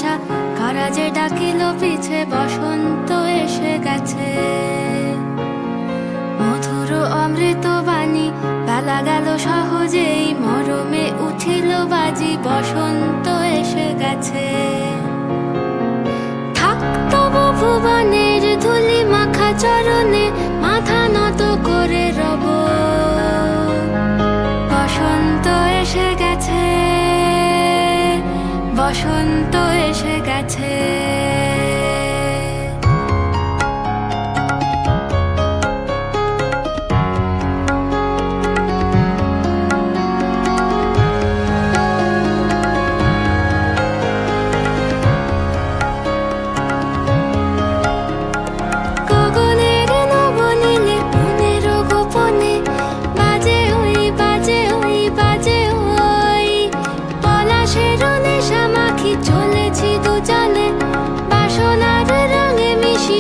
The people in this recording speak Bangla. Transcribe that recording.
আশা, কারা যে ডাকিল পিছে, বসন্ত এসে গেছে। মধুর অমৃত বাণী, বেলা গেল সহজেই, মরমে উঠিল বাজি, বসন্ত এসে গেছে। থাক তবু ভুবনের ধুলি মাখা চরণে, মাথা নত করে রব। বসন্ত এসে গেছে, বসন্ত এসে গেছে। চলেছি দুজনে বাসনার রঙে মিশি।